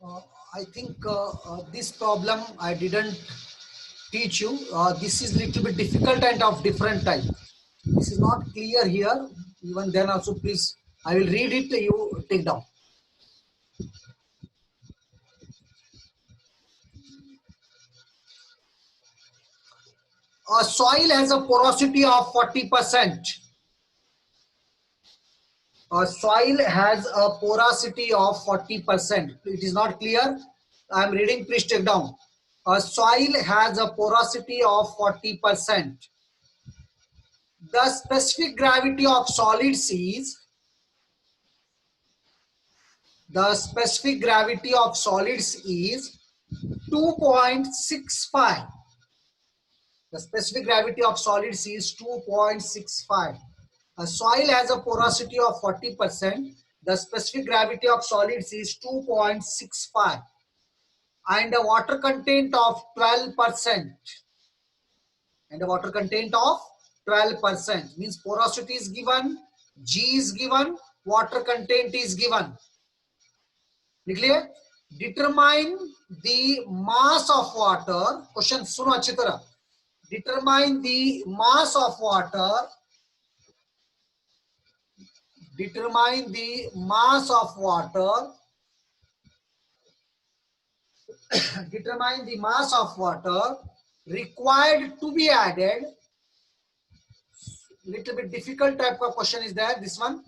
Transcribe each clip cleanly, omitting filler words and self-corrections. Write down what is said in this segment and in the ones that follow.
Uh, I think this problem I didn't teach you. This is little bit difficult and of different type. This is not clear here. Even then also, please, I will read it. You take down. A soil has a porosity of 40%. A soil has a porosity of 40%. It is not clear. I am reading. Please take down. A soil has a porosity of 40%. The specific gravity of solids is the specific gravity of solids is 2.65. The specific gravity of solids is 2.65. A soil has a porosity of 40%. The specific gravity of solids is 2.65. And a water content of 12%. And a water content of 12% means porosity is given, G is given, water content is given. Clear? Determine the mass of water. Question सुनो अच्छी तरह. Determine the mass of water. Determine the mass of water. Determine the mass of water required to be added. Little bit difficult type of question is there. This one.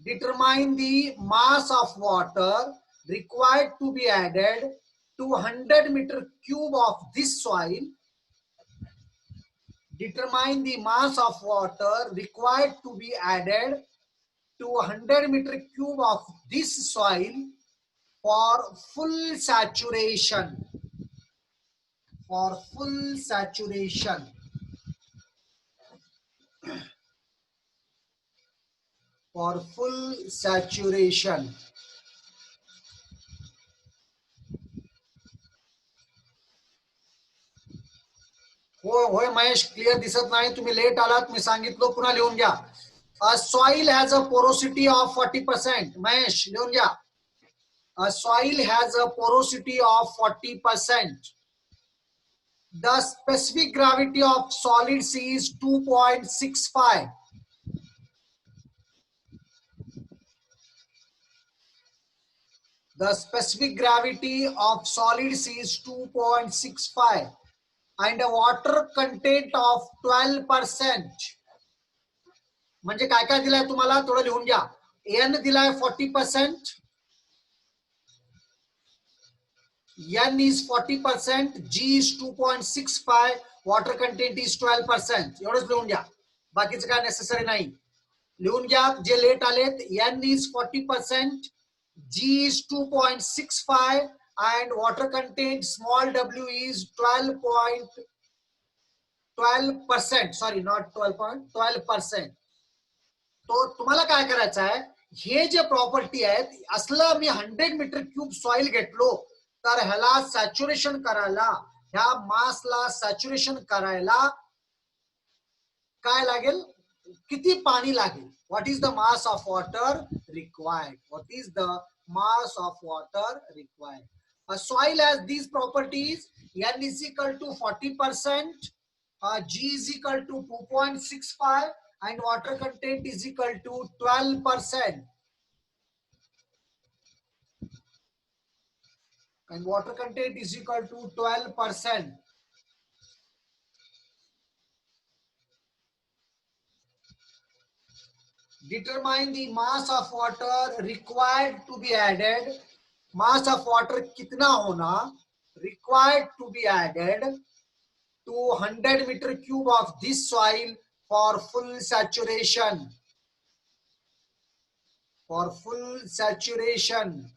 Determine the mass of water required to be added to 100 meter cube of this soil. Determine the mass of water required to be added to 100 meter cube of this soil for full saturation. For full saturation. For full saturation. होय Mahesh clear दिसत नाही. तुम्ही late आलात. मी सांगितलं पुन्हा लिहून घ्या. A soil has a porosity of 40%. Mahesh लिहून घ्या. A soil has a porosity of 40%. The specific gravity of solids is 2.65. The specific gravity of solids is 2.65 and a water content of 12%. म्हणजे काय काय दिलाय तुम्हाला थोडं लिहून घ्या. N दिलाय 40%. N is 40%, G is 2.65, water content is 12%. एवढंच लिहून घ्या. बाकीचं काय नेसेसरी नाही. लिहून घ्या जे लेट आलेत. N is 40%, G is 2.65 and water content small w is 12%. Sorry, not 12%. तो तुम्हाला काय करायचं आहे, हे जे प्रॉपर्टी आहेत असलं मी 100 मीटर क्यूब सॉइल घेतलो तर ह्याला सॅच्युरेशन करायला, ह्या मासला सॅच्युरेशन करायला काय लागेल, किती पाणी लागेल. What is the mass of water required. What is the mass of water required. A soil has these properties. N is equal to 40%, G is equal to 2.65 and water content is equal to 12%. And water content is equal to 12%. Determine the mass of water required to be added. Mass of water कितना होना required to be added to 100 meter cube of this soil for full saturation. For full saturation.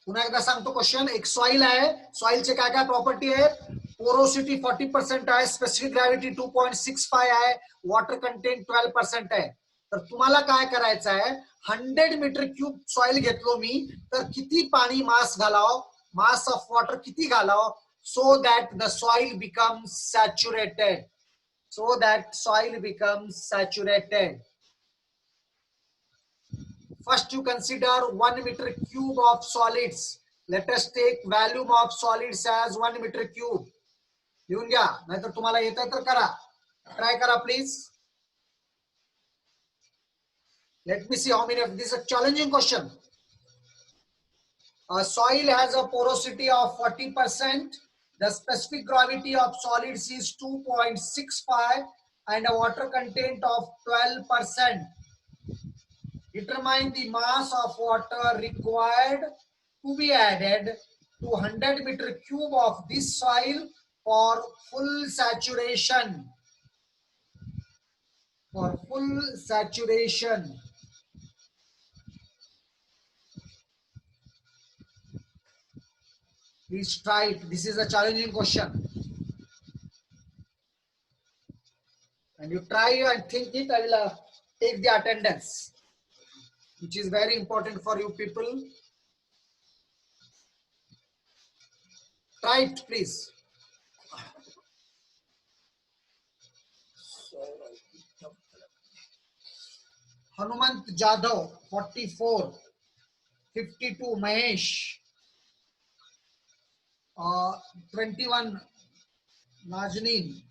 पुन्हा एकदा सांगतो question. एक soil आहे, सॉइलचे काय काय property आहेत. पोरोसिटी 40% आहे, स्पेसिफिक ग्रॅव्हिटी 2.65 आहे, वॉटर कंटेंट 12% आहे. तर तुम्हाला काय करायचं आहे, 100 मीटर क्यूब सॉइल घेतलो मी तर किती पाणी मास घालाव, मास ऑफ वॉटर किती घालाव, so that the soil becomes saturated. So that soil becomes saturated. First, you consider 1 meter cube of solids. Let us take volume of solids as 1 meter cube. लिहून घ्या, नाहीतर तुम्हाला येतं तर करा. Try करा please. Let me see how many of this is a challenging question. A soil has a porosity of 40%. The specific gravity of solids is 2.65 and a water content of 12%. Determine the mass of water required to be added to 100 meter cube of this soil for full saturation. For full saturation. Please try it. This is a challenging question. And you try and think it, I will take the attendance, which is very important for you people. Try it, please. Hanumant Jadhav, 44. 52, Mahesh. 21, Najneen.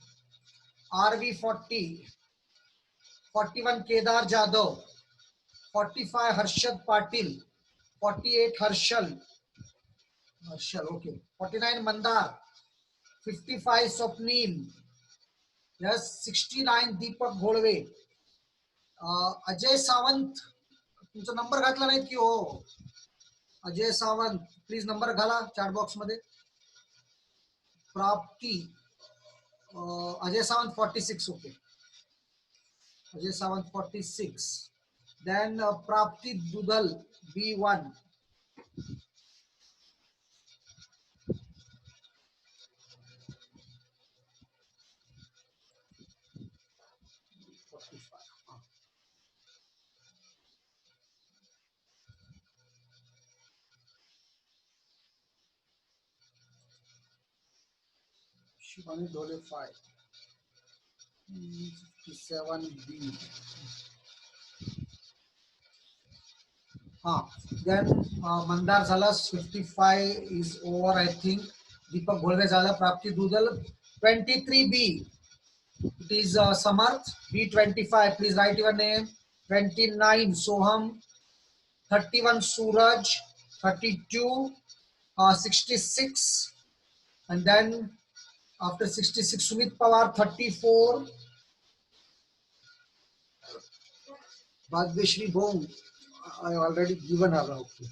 RV 40. 41, Kedar Jadhav. 45, Harshad Patil. 48, Harshal. Okay. 49, Mandar. 55, Swapnil. Yes, 69, Deepak Gholve. Ajay Sawant, तुमचा number घातला नाही की हो? Ajay Sawant, please number घाला chat box मध्ये. प्राप्ती, Ajay Sawant 46. Okay, Ajay Sawant 46. Then प्राप्ती दुदल B1. Shivani Dhole 5. 57B. Then Mandar Zalas 55 is over, I think. Deepak Gholve Zala, Prapti Dudal 23B. It is Samarth B25. Please write your name. 29 Soham. 31 Suraj. 32 66. And then after 66 Sumit Pawar 34. Bhageshri Bhong. I already given her. Okay.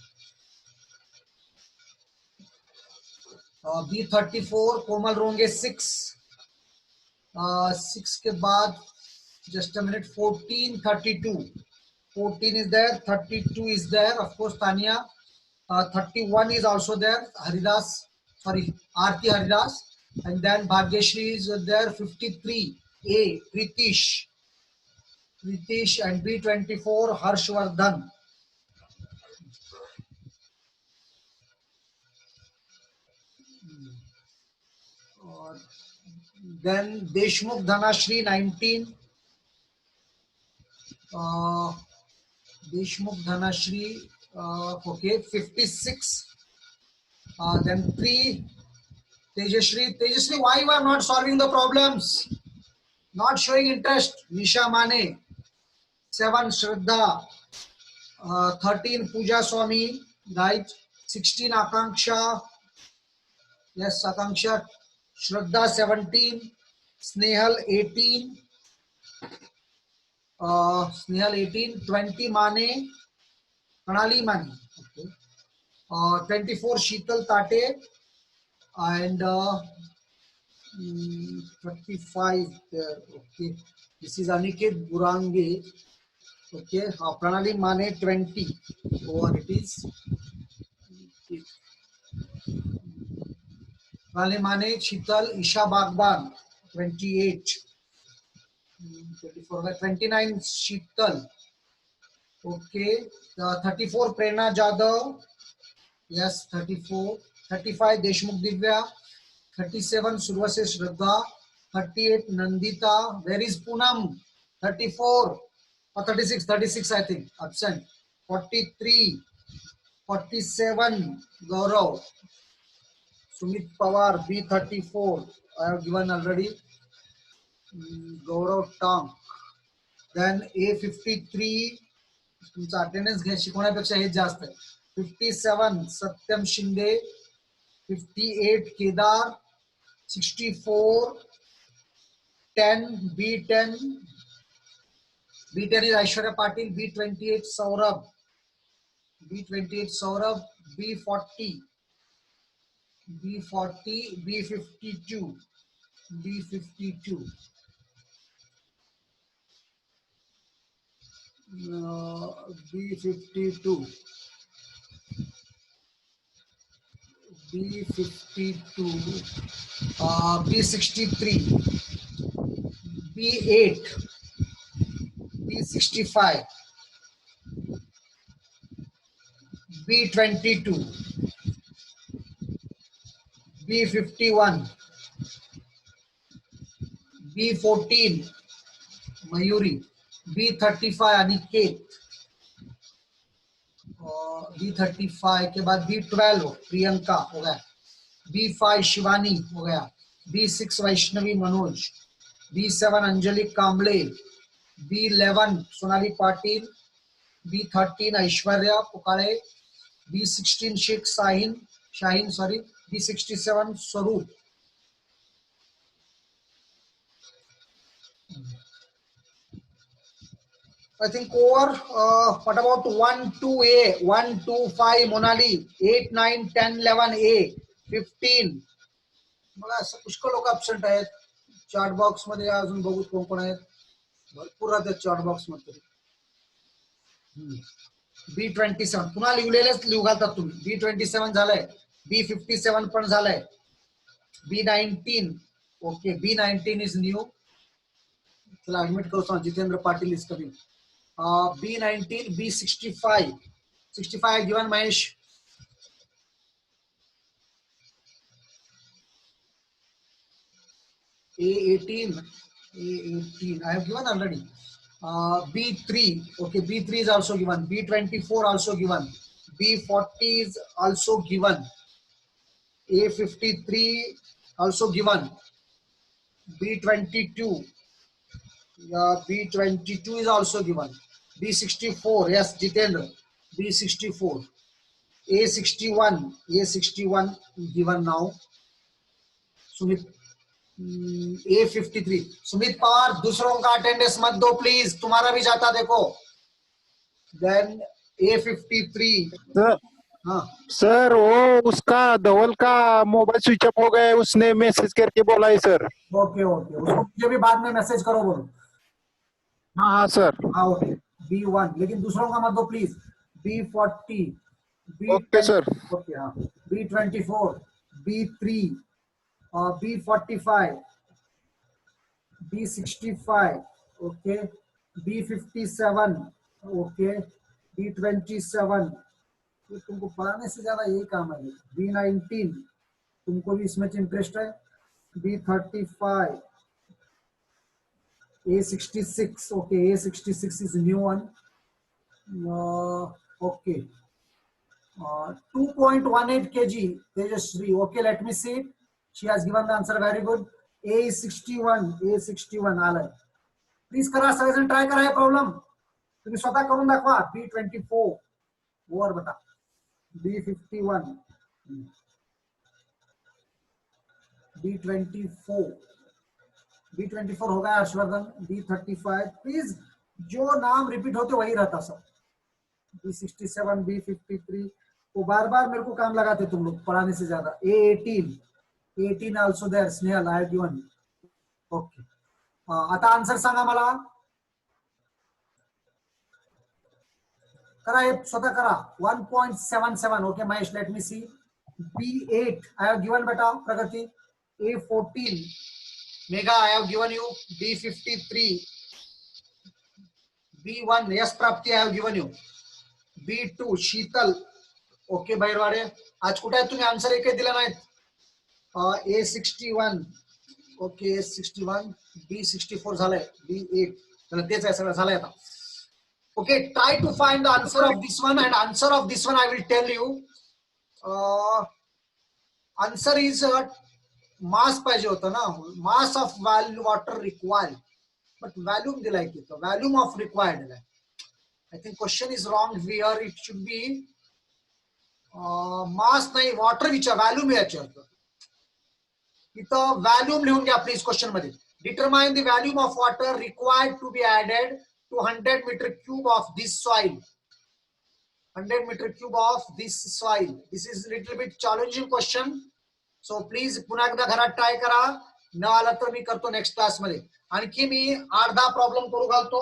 B34 Komal Ronge 6. 6 के बाद just a minute. 14 32. 14 is there. 32 is there. Of course, Tanya. 31 is also there. Haridas. Sorry, Aarti Haridas. And then Bhagyashri is there. 53. A. Pritish. Pritish and B24 Harshvardhan. Then Deshmukh Dhanashri 19. Deshmukh Dhanashri, okay, 56. Then 3. Tejashri. Tejashri, why you are not solving the problems? Not showing interest. Nisha Mane. 7. Shraddha. 13. Pooja Swami. Right. 16. Akanksha. Yes, Akanksha. Shraddha 17. Snehal 18. Snehal 18. 20 Mane. Pranali Mane. Okay. 24 Sheetal Tate. And 35 there. Okay. This is Aniket Burange. Okay. Pranali Mane 20. Over it is. Okay. Pranali Mane, Sheetal, Isha Bagban 28. 24. 29 Sheetal. Okay. 34 Prerna Jadhav. Yes, 34. 35 Deshmukh Divya. 37 Survase Shraddha. 38 Nandita. Where is Poonam? 34 or 36? 36 I think. Absent. 43, 47, Gaurav. Sumit Pawar, B34, I have given already. Gaurav Tang. Then A53, तुमचा attendance घ्या शिकवण्यापेक्षा हेच जास्त आहे. 57, सत्यम Shinde. 58, Kedar. 64, 10, B10. B10 is Aishwarya Patil. B28, Saurabh. B28, Saurabh. B40, B52, B52. B52, B52, B63, B8, B65, B22, B51, B14, Mayuri. B35, Aniket. B35 के बाद B12 Priyanka हो गया. B5 Shivani हो गया. B6 Vaishnavi Manoj. B7 Anjali Kamble. B11 Sonali Patil. B13 Aishwarya Pukale. B16 Sheikh Shaheen sorry. B67 Swaroop. I think over. What about 1, 2A, 1, 2, 5 Monali, 8, 9, 10, 11 A, 15. मला असं पुष्कळ लोक ऍब्सेंट आहेत. चार्ट बॉक्स मध्ये अजून बघू कोण कोण आहेत. भरपूर आहेत चार्ट बॉक्स मध्ये. B27 पुन्हा लिहिलेलेच लिहू घालतात तुम्ही. B27 झालंय. B57 पण झालंय. B19 okay. B19 is new. चला ऍडमिट करू सांग. Jitendra Patil is coming. B19, B65, 65 given Mahesh. A18, A18 I have given already. B3, okay, B3 is also given. B24 also given. B40 is also given. A53 also given. B22, B22 is also given. B64, yes, Jitendra. B64. A61 given now. Sumit. A53. Sumit Pawar दूसरों का attendance मत दो please, तुम्हारा भी जाता देखो. Then A53. हाँ sir वो उसका धवल का मोबाइल स्विच ऑफ हो गया, उसने मैसेज करके बोला है सर. ओके ओके, उसको मुझे भी बाद में मैसेज करो बोलो. हाँ सर. हाँ ओके. B1 लेकिन दूसरों का मत दो please. B40, okay sir. Okay हाँ. B24, B3, B45, B65, okay. B57, okay. B27, तुमको पढ़ाने से ज्यादा यही काम है. B19 तुमको भी इसमें इंटरेस्ट है. B35, A66, okay. A66 is new one. Okay. 2.18 kg Tejasri. Okay, let me see. She has given the answer. Very good. A61 आलाय. प्लीज करा सगळेजण, ट्राय करा हे प्रॉब्लेम. तुम्ही स्वतः करून दाखवा. B24 वर बता. B51, B24 होगा हर्षवर्धन. B35 प्लीज, जो नाम रिपीट होते वही रहता सब. B67, B53 वो बार बार मेरे को काम लगाते तुम लोग पढ़ाने से ज्यादा. A18 also there. Snehal I have given. Okay. आता आन्सर सांगा मला. करा हे स्वतः करा. 1.77. Okay Mahesh, let me see. B8 I have given बेटा Pragati. A14 Megha I have given you. B53, B1 yes प्राप्ति I have given you. B2 Sheetal. Okay Bairwade, आज कुठे तुम्ही आन्सर एक दिला नाहीत. A61 okay. A61. B64 झालंय. B8 तेच आहे सगळं झालंय आता. Okay, try to find the answer of this one, and answer of this one I will tell you. Answer is mass पाहिजे होतं ना, mass of water required, but volume दिलाय तिथं, volume of required दिलाय. I think question is wrong here. It should be mass नाही, water विचार, volume याच्यावर. इथं volume लिहून घ्या प्लीज क्वेश्चन मध्ये. Determine the volume of water required to be added to 100 meter cube of this soil. 100 meter cube of this soil. This is little bit challenging question. So please पुन्हा एकदा घरात try करा. न आला तर मी करतो next class मध्ये. आणखी मी 8-10 प्रॉब्लेम करू घालतो,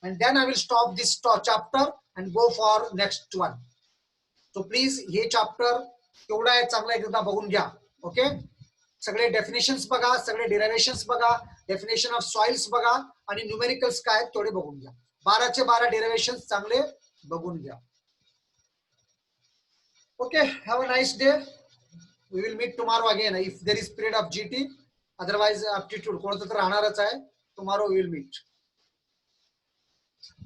and then I will stop this chapter and go for next one. So please हे चॅप्टर केवढा आहे चांगला एकदा बघून घ्या. ओके, सगळे डेफिनेशन्स बघा, सगळे डिरायव्हेशन्स बघा, डेफिनेशन ऑफ सॉइल्स बघा, आणि न्यूमेरिकल्स काय आहेत तेवढे बघून घ्या. 12चे 12 डिरायव्हेशन्स चांगले बघून घ्या. Okay, have a nice day. We will meet tomorrow again if there is period of GT. Otherwise aptitude कोणतं तर राहणारच आहे. Tomorrow we will meet.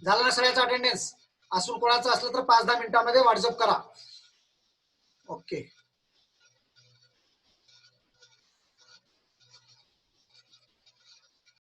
झालं ना सगळ्याचं अटेंडन्स? असून कोणाचं असलं तर 5-10 मिनिटांमध्ये व्हॉट्सअप करा. ओके.